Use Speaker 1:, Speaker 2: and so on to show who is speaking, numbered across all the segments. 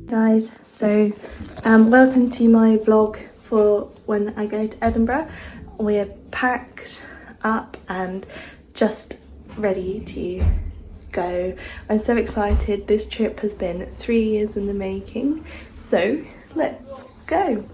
Speaker 1: Guys, so welcome to my vlog for when I go to Edinburgh. We're packed up and just ready to go. I'm so excited. This trip has been 3 years in the making, so let's go.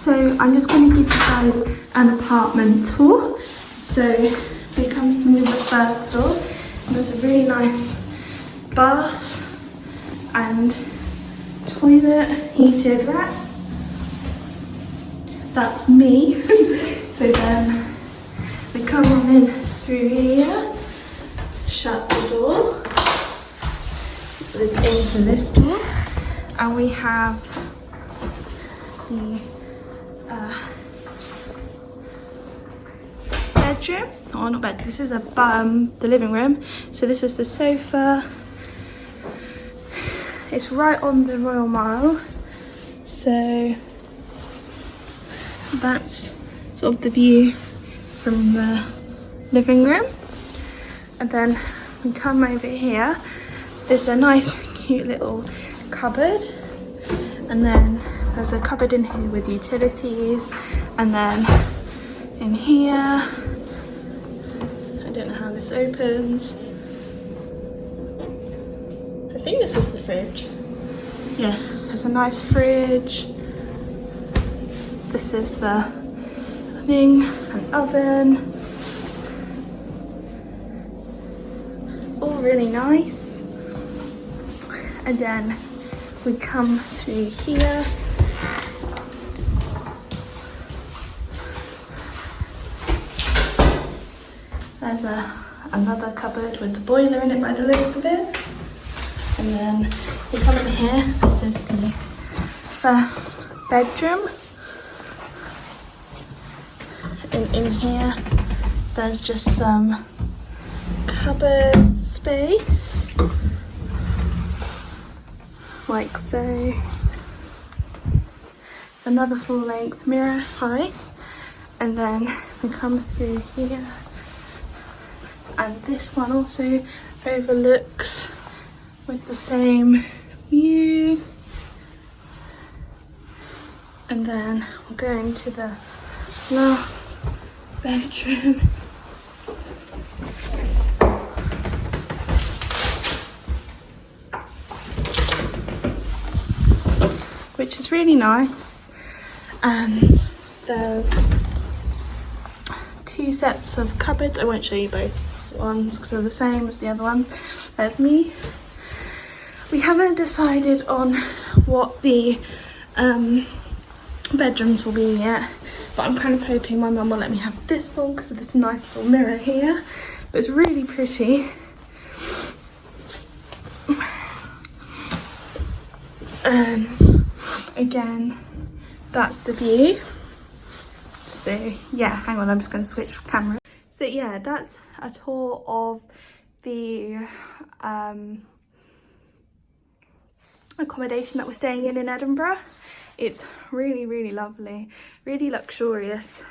Speaker 1: So I'm just going to give you guys an apartment tour. So we come in the first door. There's a really nice bath and toilet, heated rack. That's me. So then we come in through here, shut the door, into this door, and we have the bedroom, or not bed, this is a the living room. So this is the sofa. It's right on the Royal Mile, so that's sort of the view from the living room. And then we come over here, there's a nice cute little cupboard, and then there's a cupboard in here with utilities, and then in here, I don't know how this opens. I think this is the fridge. Yeah, there's a nice fridge. This is the thing, an oven. All really nice. And then we come through here. There's another cupboard with the boiler in it by the looks of it. And then we come in here, this is the first bedroom. And in here, there's just some cupboard space, like so. It's another full-length mirror, hi. And then we come through here. And this one also overlooks with the same view. And then we'll go into the last bedroom. Which is really nice. And there's two sets of cupboards. I won't show you both ones because they're the same as the other ones. There's me. We haven't decided on what the bedrooms will be yet, but I'm kind of hoping my mum will let me have this one because of this nice little mirror here. But it's really pretty. And again, that's the view. So yeah, hang on, I'm just going to switch camera. So yeah, that's a tour of the accommodation that we're staying in Edinburgh. It's really lovely, really luxurious.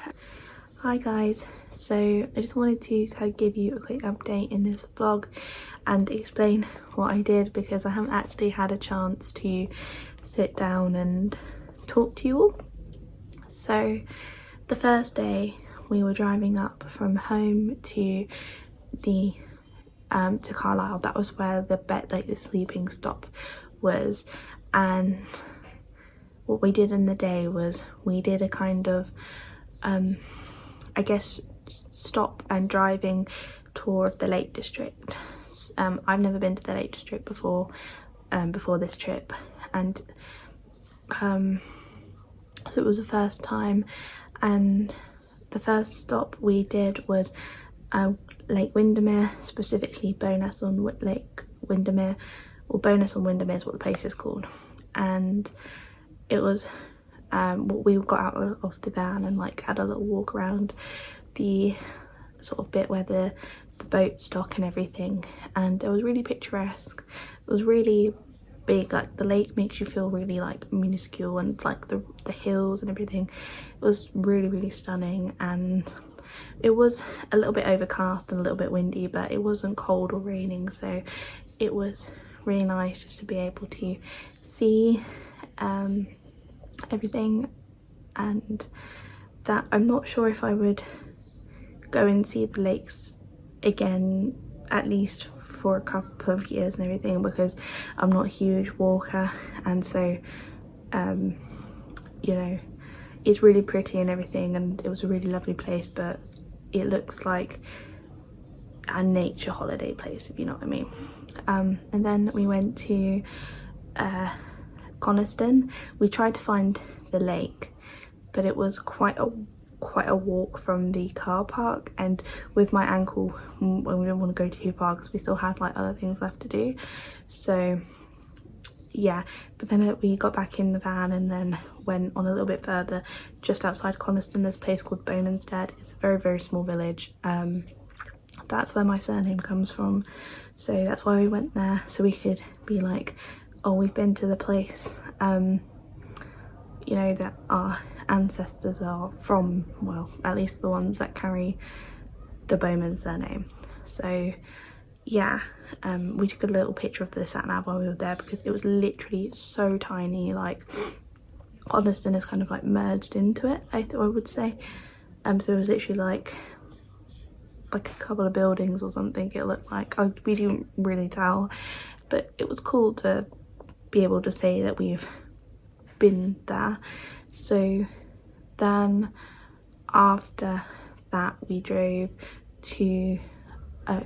Speaker 1: Hi guys, so I just wanted to kind of give you a quick update in this vlog and explain what I did, because I haven't actually had a chance to sit down and talk to you all. So the first day we were driving up from home to the to Carlisle. That was where the bed, like the sleeping stop was, and what we did in the day was we did a kind of I guess stop and driving tour of the Lake District. I've never been to the Lake District before this trip, and so it was the first time, and the first stop we did was Lake Windermere, specifically Bowness-on-Windermere, or Bowness-on-Windermere is what the place is called. And it was we got out of the van and like had a little walk around the sort of bit where the boats dock and everything, and it was really picturesque. It was really big, like the lake makes you feel really like minuscule, and like the hills and everything. It was really stunning, and it was a little bit overcast and a little bit windy, but it wasn't cold or raining, so it was really nice just to be able to see everything. And that I'm not sure if I would go and see the lakes again, at least for a couple of years and everything, because I'm not a huge walker, and so you know, it's really pretty and everything, and it was a really lovely place, but it looks like a nature holiday place, if you know what I mean. And then we went to Coniston. We tried to find the lake, but it was quite a walk from the car park, and with my ankle, when we didn't want to go too far because we still had like other things left to do. So yeah, but then we got back in the van and then went on a little bit further. Just outside Coniston there's a place called Bowness-on-Windermere. It's a very small village. That's where my surname comes from, so that's why we went there, so we could be like, oh, we've been to the place you know, that our ancestors are from, well, at least the ones that carry the Bowman surname. So yeah, we took a little picture of the sat nav while we were there, because it was literally so tiny. Like Coniston is kind of like merged into it, I would say. So it was literally like a couple of buildings or something it looked like. We didn't really tell, but it was cool to be able to say that we've been there. So then after that we drove to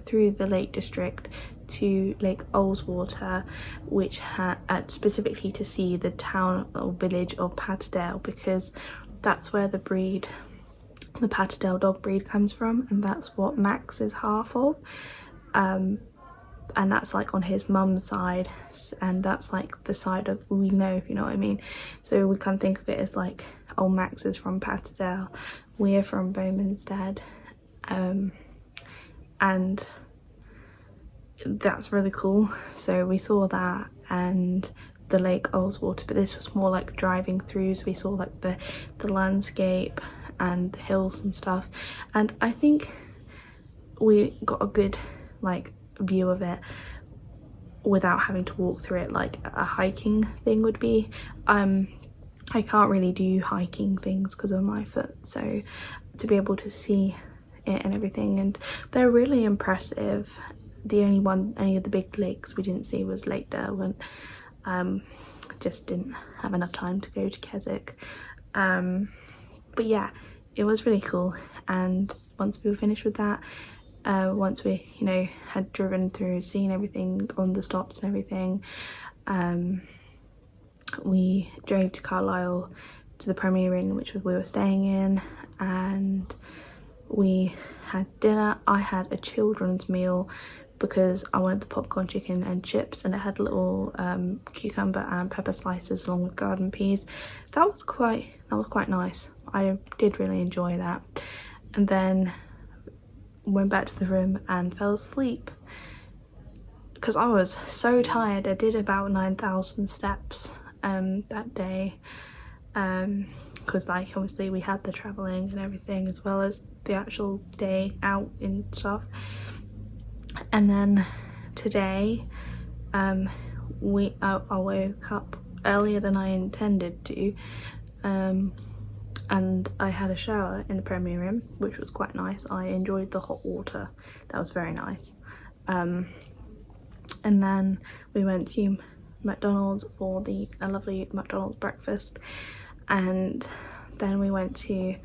Speaker 1: through the Lake District to Lake Ullswater, which had specifically to see the town or village of Patterdale, because that's where the Patterdale dog breed comes from, and that's what Max is half of. And that's like on his mum's side, and that's like the side of we know, if you know what I mean. So we kind of think of it as like, oh, Max is from Patterdale, we're from Bowness-on-Windermere, and that's really cool. So we saw that and the Lake Ullswater, but this was more like driving through, so we saw like the landscape and the hills and stuff, and I think we got a good like view of it without having to walk through it like a hiking thing would be. I can't really do hiking things because of my foot, so to be able to see it and everything, and they're really impressive. The only of the big lakes we didn't see was Lake Derwent. Just didn't have enough time to go to Keswick, but yeah, it was really cool. And once we were finished with that, once we, you know, had driven through, seen everything on the stops and everything, we drove to Carlisle to the Premier Inn, which we were staying in, and we had dinner. I had a children's meal because I wanted the popcorn chicken and chips, and it had little cucumber and pepper slices along with garden peas. That was quite nice. I did really enjoy that. And then went back to the room and fell asleep because I was so tired. I did about 9,000 steps that day, because like obviously we had the travelling and everything as well as the actual day out and stuff. And then today I woke up earlier than I intended to, and I had a shower in the Premier room, which was quite nice. I enjoyed the hot water, that was very nice. And then we went to McDonald's for a lovely McDonald's breakfast, and then we went to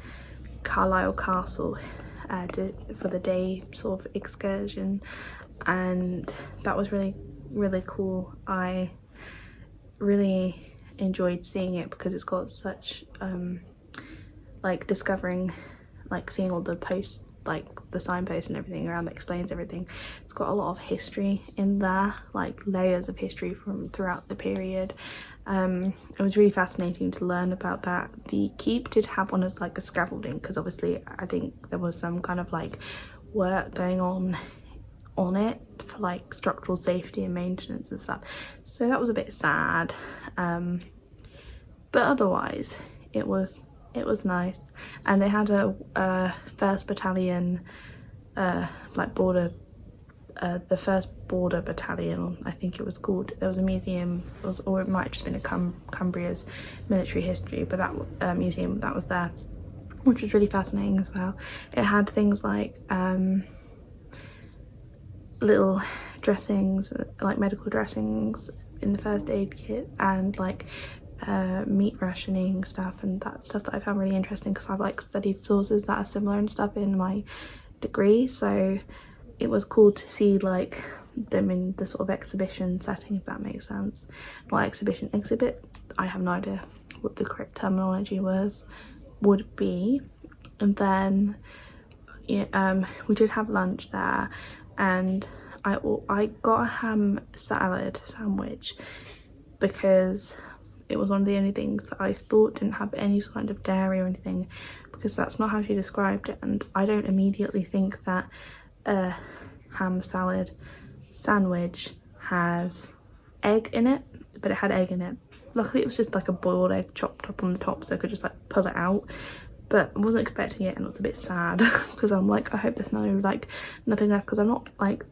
Speaker 1: Carlisle Castle for the day sort of excursion, and that was really cool. I really enjoyed seeing it because it's got such like discovering, like seeing all the posts, like the signposts and everything around that explains everything. It's got a lot of history in there, like layers of history from throughout the period. It was really fascinating to learn about that. The keep did have one of like a scaffolding, because obviously I think there was some kind of like work going on it for like structural safety and maintenance and stuff, so that was a bit sad, but otherwise it was nice. And they had a 1st Battalion like border, the 1st Border Battalion I think it was called. There was a museum, or it might have just been a Cumbria's military history, but that museum that was there, which was really fascinating as well. It had things like little dressings, like medical dressings in the first aid kit, and like meat rationing stuff, and that stuff that I found really interesting because I've like studied sources that are similar and stuff in my degree, so it was cool to see like them in the sort of exhibition setting, if that makes sense. Not exhibit, I have no idea what the correct terminology would be. And then yeah, we did have lunch there, and I got a ham salad sandwich because it was one of the only things that I thought didn't have any kind of dairy or anything, because that's not how she described it, and I don't immediately think that a ham salad sandwich has egg in it, but it had egg in it. Luckily it was just like a boiled egg chopped up on the top, so I could just like pull it out, but I wasn't expecting it, and it was a bit sad because I'm like, I hope there's nothing left, because I'm not like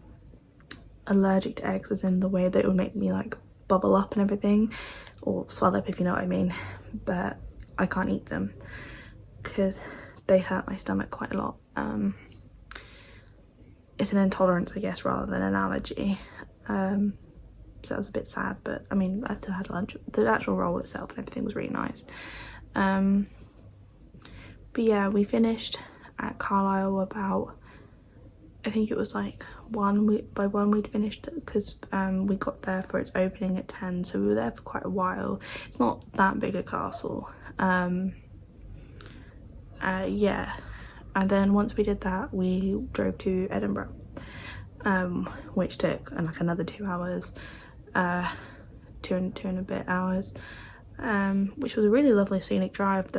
Speaker 1: allergic to eggs as in the way that it would make me like bubble up and everything, or swell up, if you know what I mean, but I can't eat them because they hurt my stomach quite a lot. It's an intolerance, I guess, rather than an allergy, so that was a bit sad, but I mean I still had lunch. The actual roll itself and everything was really nice. But yeah, we finished at Carlisle about, I think it was like by 1 we'd finished, because we got there for its opening at 10, so we were there for quite a while. It's not that big a castle. Yeah, and then once we did that we drove to Edinburgh, which took like another 2 hours, 2 and a bit hours, which was a really lovely scenic drive.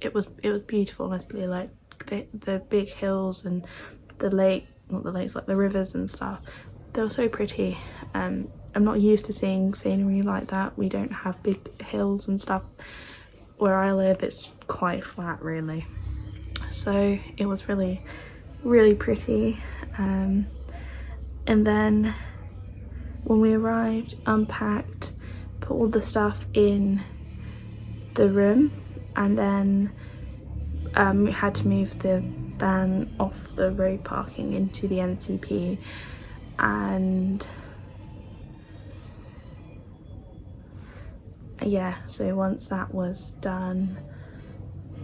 Speaker 1: It was beautiful, honestly, like the big hills and the lake, not the lakes, like the rivers and stuff, they were so pretty. I'm not used to seeing scenery like that. We don't have big hills and stuff where I live, it's quite flat really, so it was really pretty. And then when we arrived, unpacked, put all the stuff in the room, and then we had to move the van off the road parking into the NCP, and yeah, so once that was done,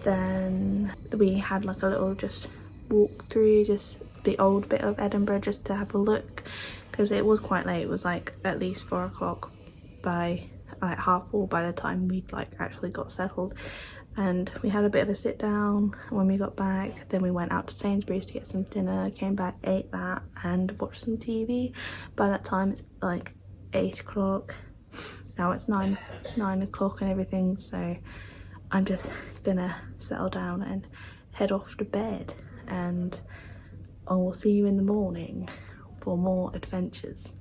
Speaker 1: then we had like a little just walk through just the old bit of Edinburgh just to have a look, because it was quite late. It was like at least 4 o'clock by like 4:30 by the time we'd like actually got settled. and we had a bit of a sit down when we got back. Then we went out to Sainsbury's to get some dinner, came back, ate that and watched some TV. By that time it's like 8 o'clock. Now it's 9 o'clock and everything, so I'm just gonna settle down and head off to bed, and I will see you in the morning for more adventures.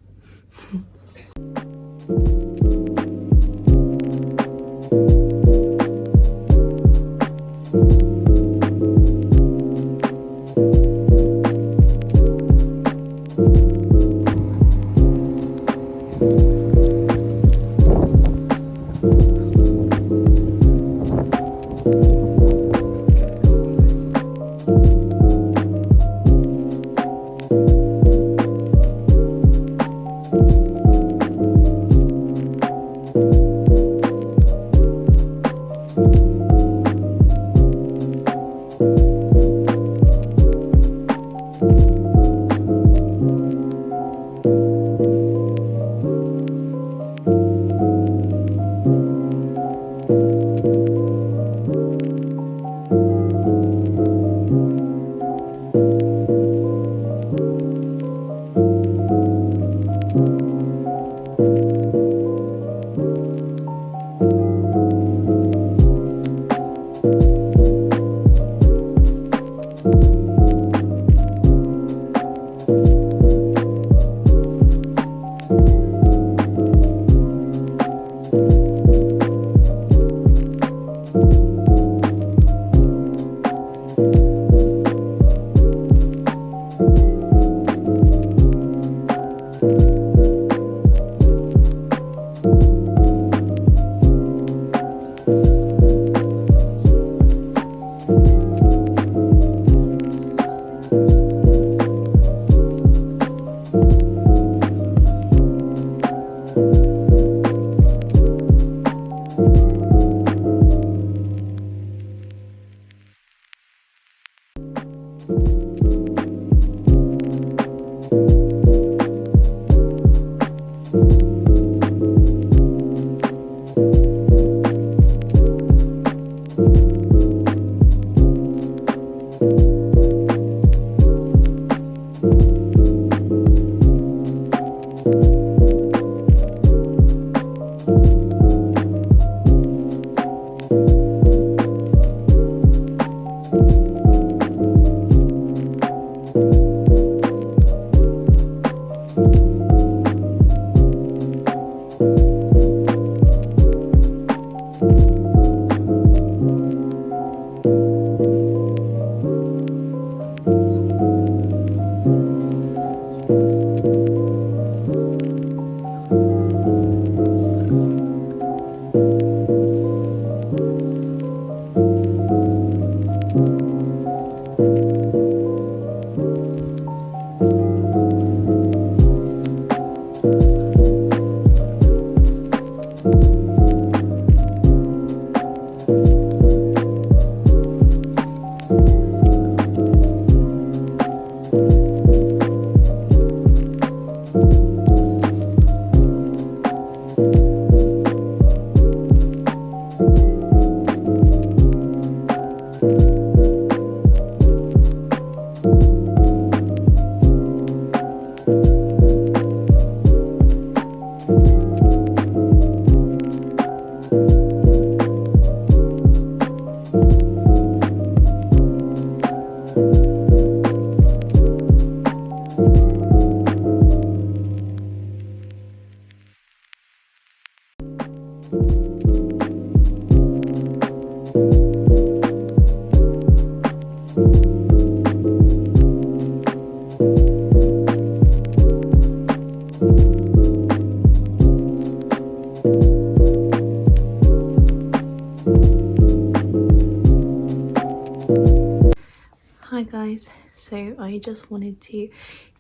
Speaker 1: Hi guys, so I just wanted to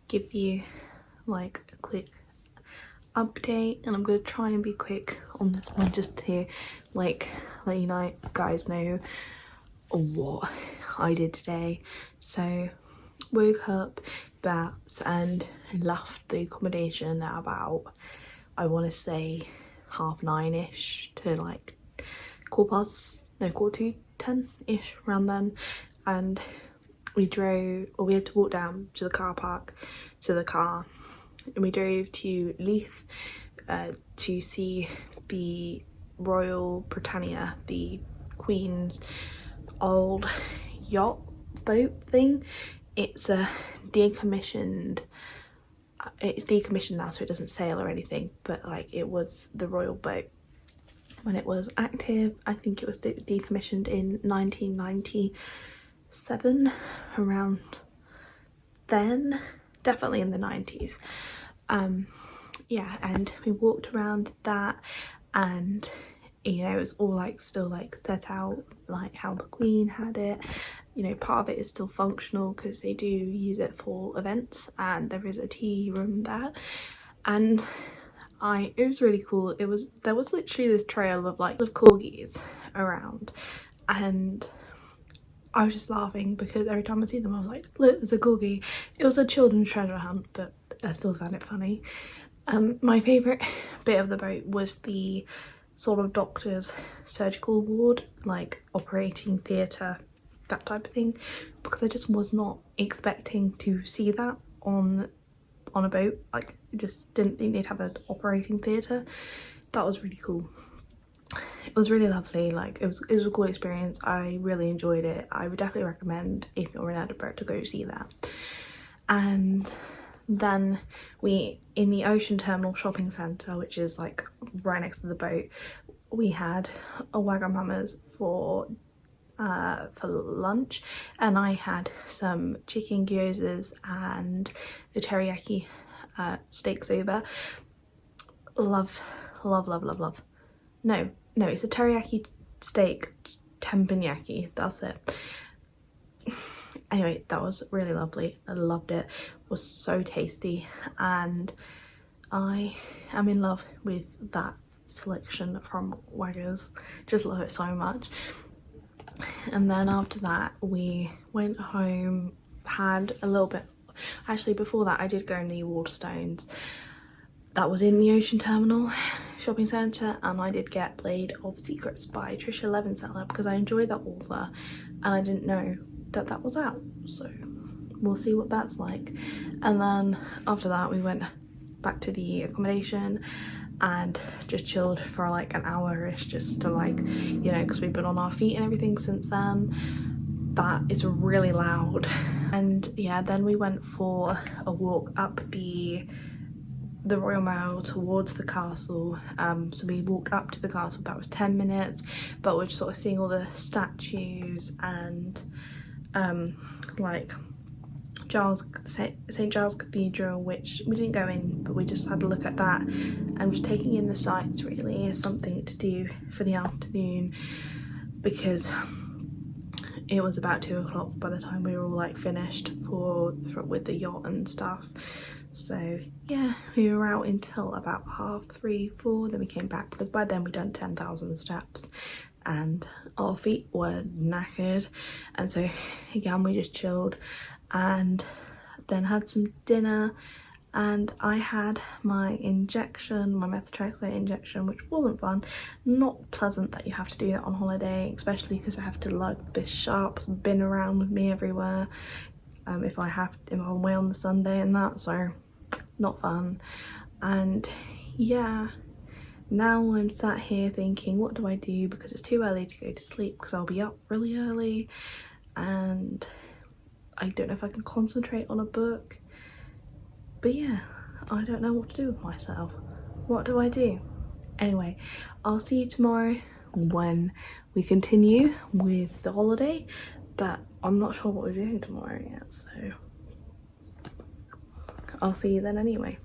Speaker 1: give you like a quick update, and I'm going to try and be quick on this one just to like let you guys know what I did today. So woke up and left the accommodation at about, I want to say 9:30ish to like quarter 10-ish, around then, and we drove, or we had to walk down to the car park to the car, and we drove to Leith to see the Royal Britannia, the Queen's old yacht boat thing. It's a decommissioned, it's decommissioned now, so it doesn't sail or anything, but like it was the royal boat when it was active. I think it was decommissioned in 1997, around then, definitely in the 90s. Yeah, and we walked around that, and you know, it's all like still like set out like how the Queen had it. You know, part of it is still functional because they do use it for events, and there is a tea room there, and it was really cool. There was literally this trail of like corgis around, and I was just laughing because every time I see them I was like, look, there's a corgi. It was a children's treasure hunt, but I still found it funny. My favourite bit of the boat was the sort of doctor's surgical ward, like operating theatre, that type of thing, because I just was not expecting to see that on a boat. Like, I just didn't think they'd have an operating theatre. That was really cool. It was really lovely. Like, it was a cool experience. I really enjoyed it. I would definitely recommend, if you're in Edinburgh, to go see that. And then we, in the Ocean Terminal shopping centre, which is like right next to the boat, we had a Wagamama's for lunch, and I had some chicken gyozas and the teriyaki steaks over. Love. No, it's a teriyaki steak teppanyaki, that's it. Anyway, that was really lovely. I loved it. It was so tasty, and I am in love with that selection from Waggers. Just love it so much. And then after that we went home, had a little bit, actually before that I did go in the Waterstones that was in the Ocean Terminal shopping centre, and I did get Blade of Secrets by Trisha Levenseller because I enjoyed that author and I didn't know that was out, so we'll see what that's like. And then after that we went back to the accommodation and just chilled for like an hour-ish, just to like, you know, because we've been on our feet and everything since then. That is really loud. And yeah, then we went for a walk up the Royal Mile towards the castle. So we walked up to the castle, that was 10 minutes, but we're sort of seeing all the statues and like St Giles Cathedral, which we didn't go in, but we just had a look at that and just taking in the sights really as something to do for the afternoon, because it was about 2 o'clock by the time we were all like finished with the yacht and stuff. So yeah, we were out until about 3:30, 4, then we came back because by then we'd done 10,000 steps and our feet were knackered, and so again we just chilled and then had some dinner, and I had my injection, my methotrexate injection, which wasn't fun. Not pleasant that you have to do that on holiday, especially because I have to lug this sharp bin around with me everywhere if I'm away on the Sunday and that, so not fun. And yeah, now I'm sat here thinking, what do I do, because it's too early to go to sleep because I'll be up really early and I don't know if I can concentrate on a book. But yeah, I don't know what to do with myself. What do I do? Anyway, I'll see you tomorrow when we continue with the holiday, but I'm not sure what we're doing tomorrow yet, so I'll see you then anyway.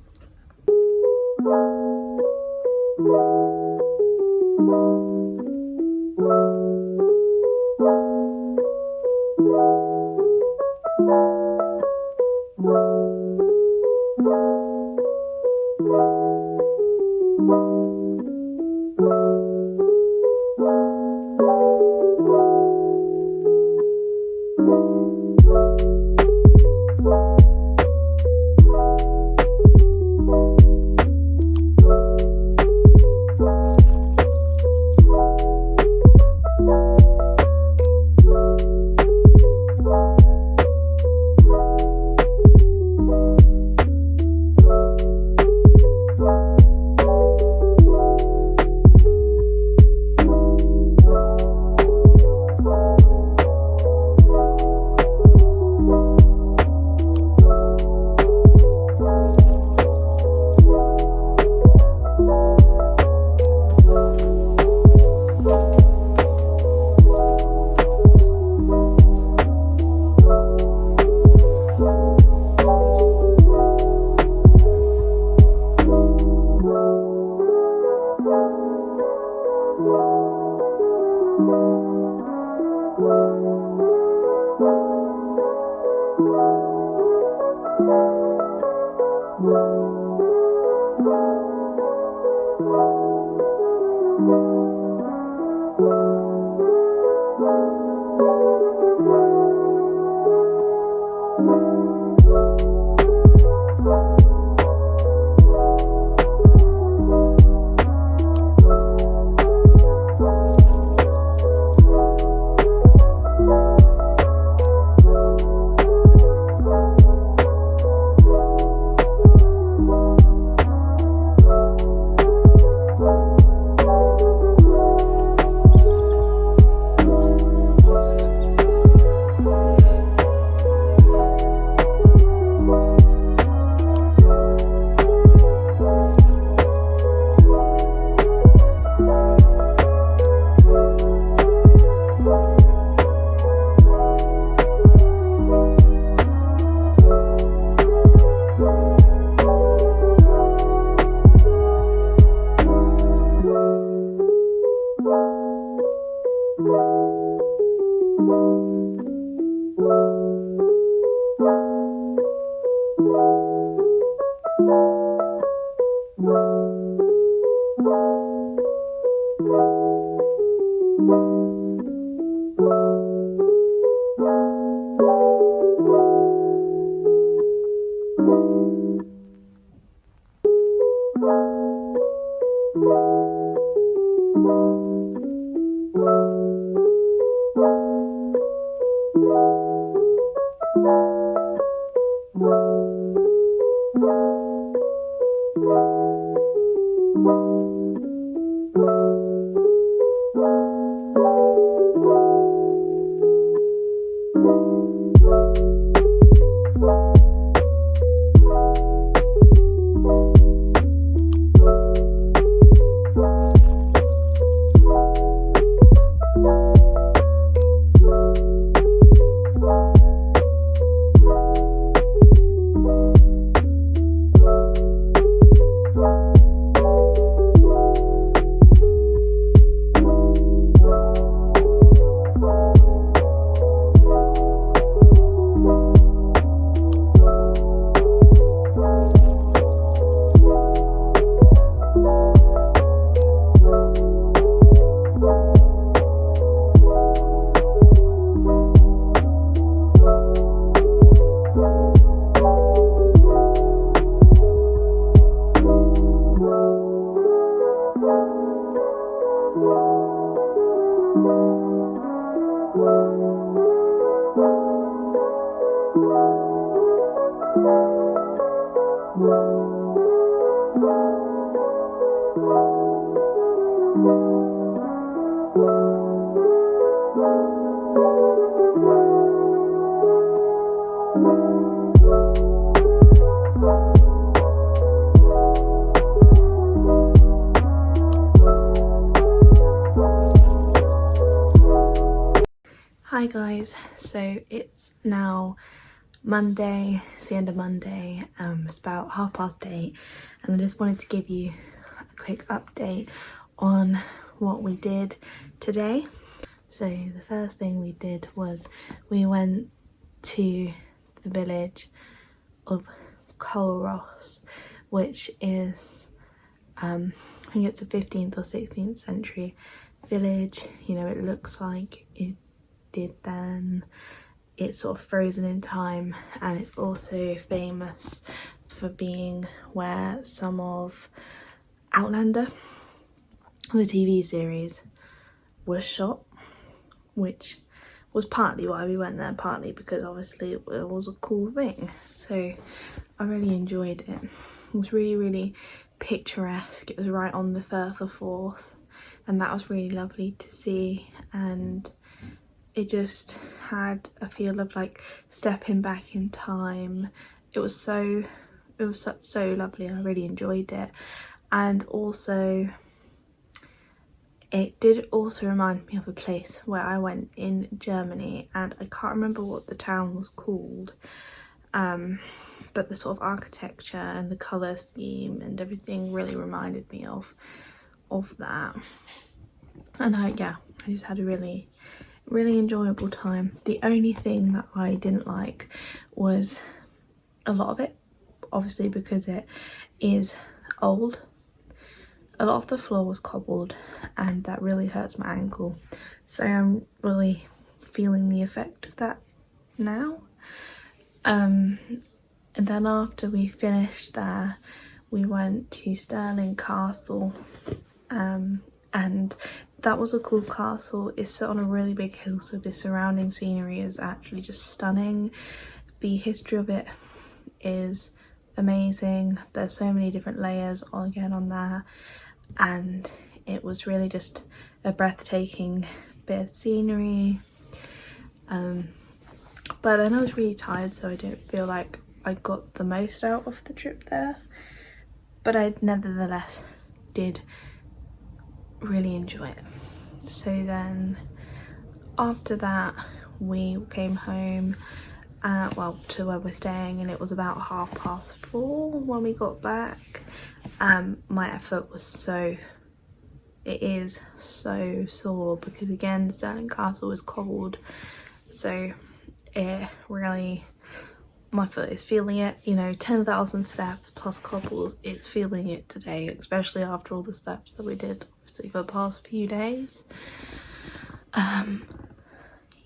Speaker 1: Hi guys, so it's now Monday, it's the end of Monday, it's about 8:30 and I just wanted to give you a quick update on what we did today. So the first thing we did was we went to the village of Carlisle, which is I think it's a 15th or 16th century village. You know, it looks like it did then. It's sort of frozen in time, and it's also famous for being where some of Outlander, the TV series, was shot, which was partly why we went there, partly because obviously it was a cool thing. So I really enjoyed it. It was really picturesque. It was right on the Firth of Forth, and that was really lovely to see, and it just had a feel of like stepping back in time. It was so lovely. I really enjoyed it. And also it did also remind me of a place where I went in Germany, and I can't remember what the town was called, but the sort of architecture and the colour scheme and everything really reminded me of that. And I just had a really really enjoyable time. The only thing that I didn't like was a lot of it, obviously because it is old. A lot of the floor was cobbled and that really hurts my ankle, so I'm really feeling the effect of that now. And then after we finished there, we went to Stirling Castle, and that was a cool castle. It's set on a really big hill, so the surrounding scenery is actually just stunning. The history of it is amazing. There's so many different layers again on there, and it was really just a breathtaking bit of scenery. But then I was really tired, so I don't feel like I got the most out of the trip there, but I nevertheless did really enjoy it. So then after that we came home, well, to where we're staying, and it was about 4:30 when we got back. My foot was it is so sore because again Stirling Castle is cold, so it really, my foot is feeling it. You know, 10,000 steps plus cobbles, it's feeling it today, especially after all the steps that we did obviously for the past few days.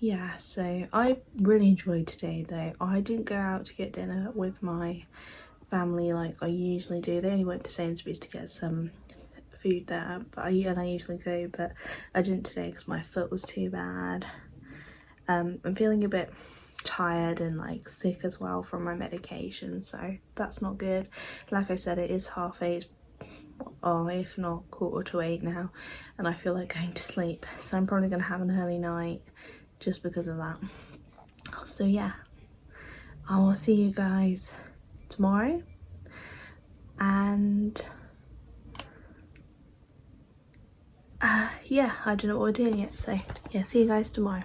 Speaker 1: Yeah, so I really enjoyed today though. I didn't go out to get dinner with my family like I usually do. They only went to Sainsbury's to get some food there, but I usually go, but I didn't today because my foot was too bad. I'm feeling a bit tired and like sick as well from my medication, so that's not good. Like I said, it is 8:30, or if not 7:45 now, and I feel like going to sleep, so I'm probably gonna have an early night just because of that. So yeah, I will see you guys tomorrow, and yeah, I don't know what we're doing yet, so yeah, see you guys tomorrow.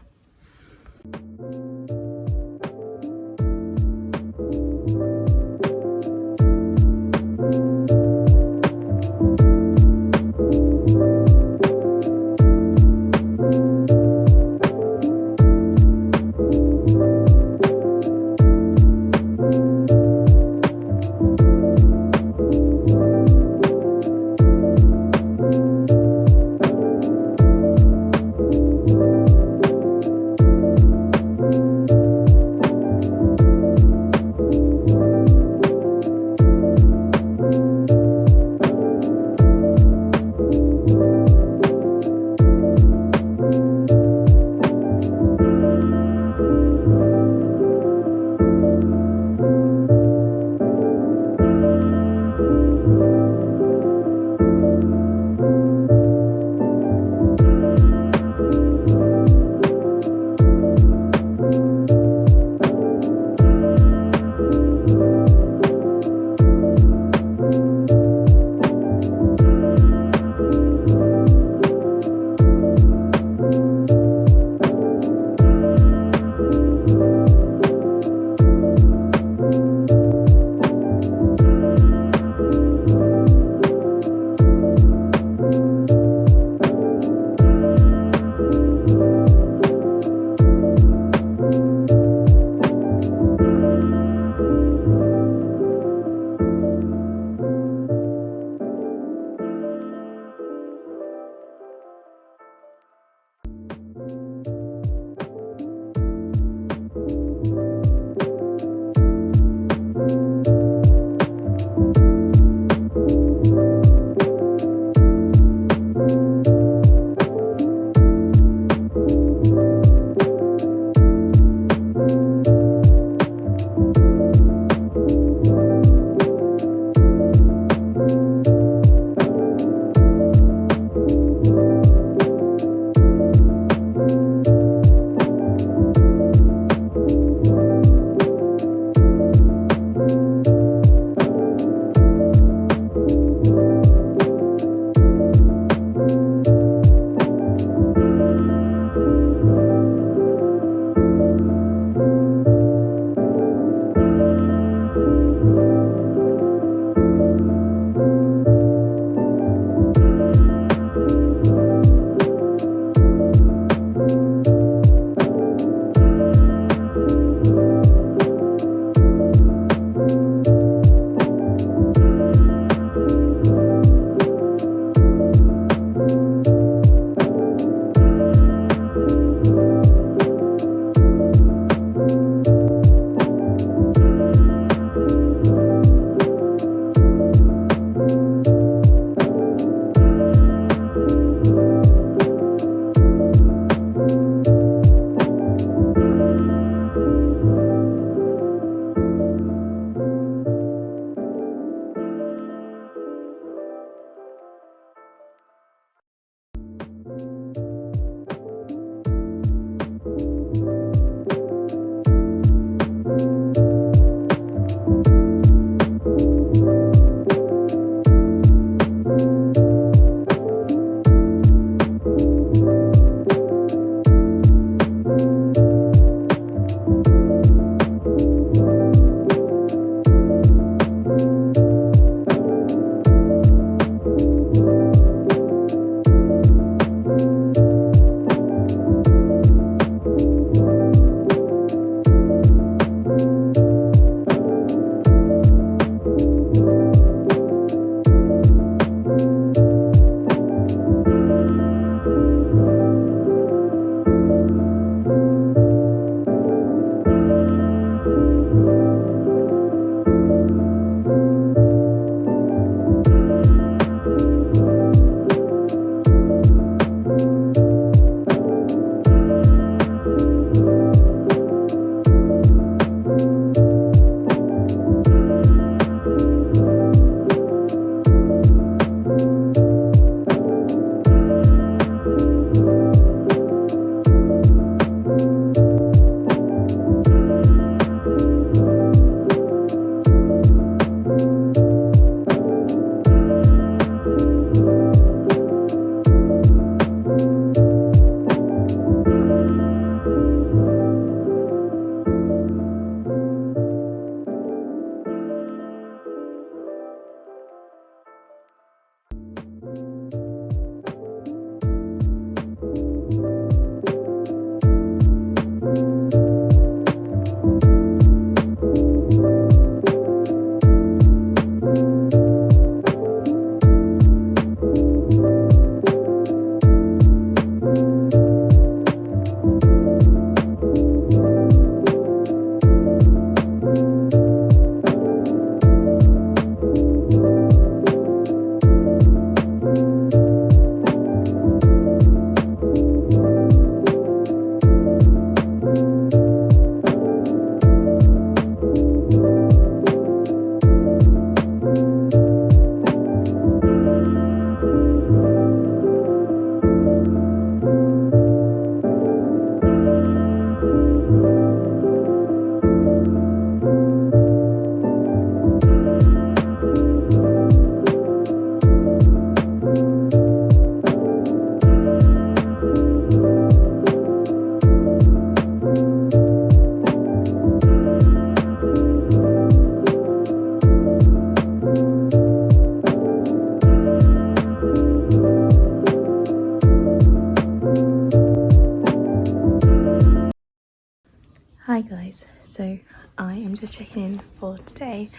Speaker 1: Hi guys, so I am just checking in for today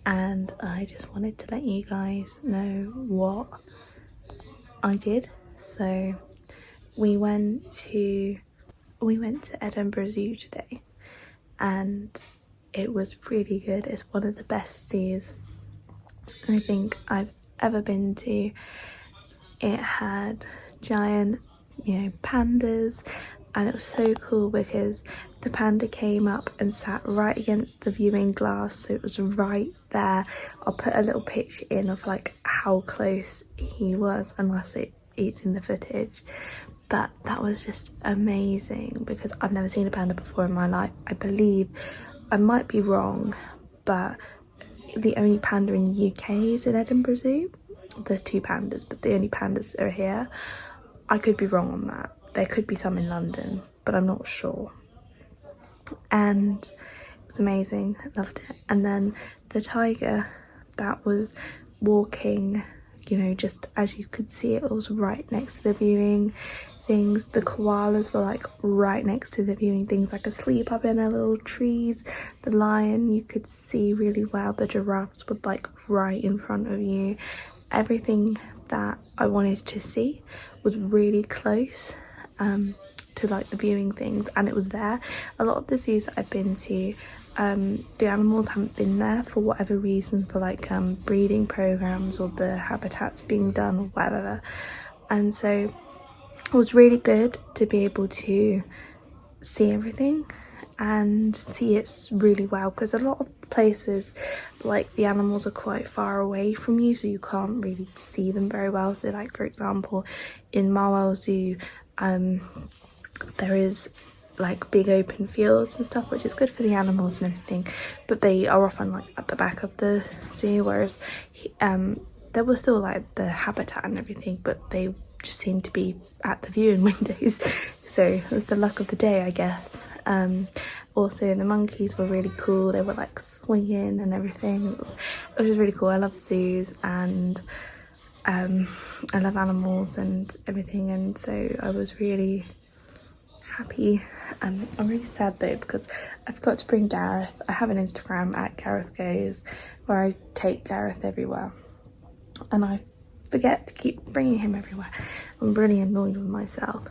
Speaker 1: and I just wanted to let you guys know what I did. So we went to Edinburgh Zoo today and it was really good. It's one of the best zoos I think I've ever been to. It had giant, pandas, and it was so cool because the panda came up and sat right against the viewing glass, so it was right there. I'll put a little picture in of like how close he was, unless it's in the footage. But that was just amazing because I've never seen a panda before in my life. I believe, I might be wrong, but the only panda in the UK is in Edinburgh Zoo. There's 2 pandas, but the only pandas are here. I could be wrong on that. There could be some in London, but I'm not sure. And it was amazing, loved it. And then the tiger that was walking, just as you could see, it was right next to the viewing things. The koalas were like right next to the viewing things, like asleep up in their little trees. The lion you could see really well. The giraffes were like right in front of you. Everything that I wanted to see was really close to like the viewing things, and it was there. A lot of the zoos I've been to, the animals haven't been there for whatever reason, for like breeding programs or the habitats being done or whatever, and so it was really good to be able to see everything and see it really well, because a lot of places, like the animals are quite far away from you, so you can't really see them very well. So like for example in Marwell Zoo there is like big open fields and stuff, which is good for the animals and everything, but they are often like at the back of the zoo, whereas there was still like the habitat and everything, but they just seemed to be at the viewing windows. So it was the luck of the day, I guess. Also the monkeys were really cool. They were like swinging and everything. It was really cool. I love zoos, and I love animals and everything, and so I was really happy. I'm really sad though because I forgot to bring Gareth. I have an Instagram at Gareth Goes where I take Gareth everywhere, and I forget to keep bringing him everywhere. I'm really annoyed with myself.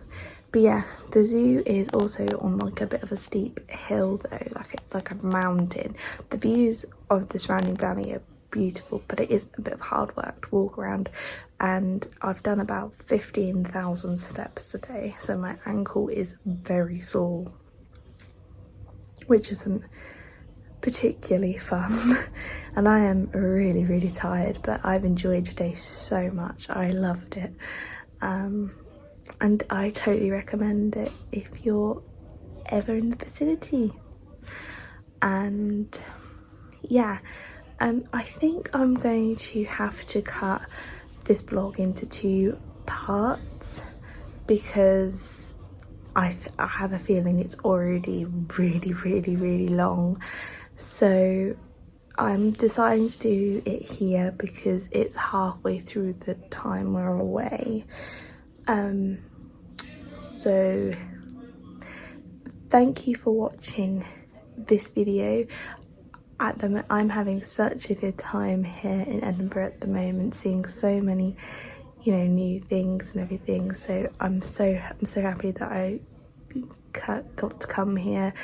Speaker 1: But yeah, the zoo is also on like a bit of a steep hill though, like it's like a mountain. The views of the surrounding valley are beautiful, but it is a bit of hard work to walk around, and I've done about 15,000 steps today, so my ankle is very sore, which isn't particularly fun. And I am really tired, but I've enjoyed today so much. I loved it, and I totally recommend it if you're ever in the vicinity. And yeah, I think I'm going to have to cut this vlog into 2 parts because I have a feeling it's already really long. So I'm deciding to do it here because it's halfway through the time we're away. So thank you for watching this video. At the moment, I'm having such a good time here in Edinburgh at the moment, seeing so many, you know, new things and everything. So I'm so happy that I got to come here,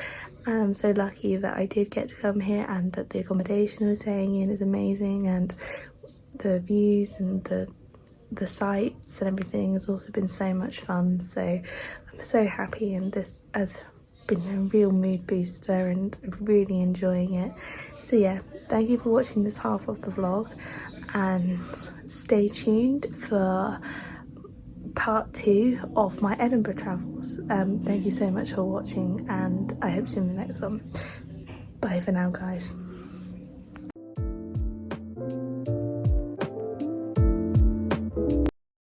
Speaker 1: and I'm so lucky that I did get to come here, and that the accommodation I was staying in is amazing, and the views and the sights and everything has also been so much fun. So I'm so happy, and this has been a real mood booster and really enjoying it. So yeah, thank you for watching this half of the vlog, and stay tuned for part 2 of my Edinburgh travels. Thank you so much for watching, and I hope to see you in the next one. Bye for now, guys.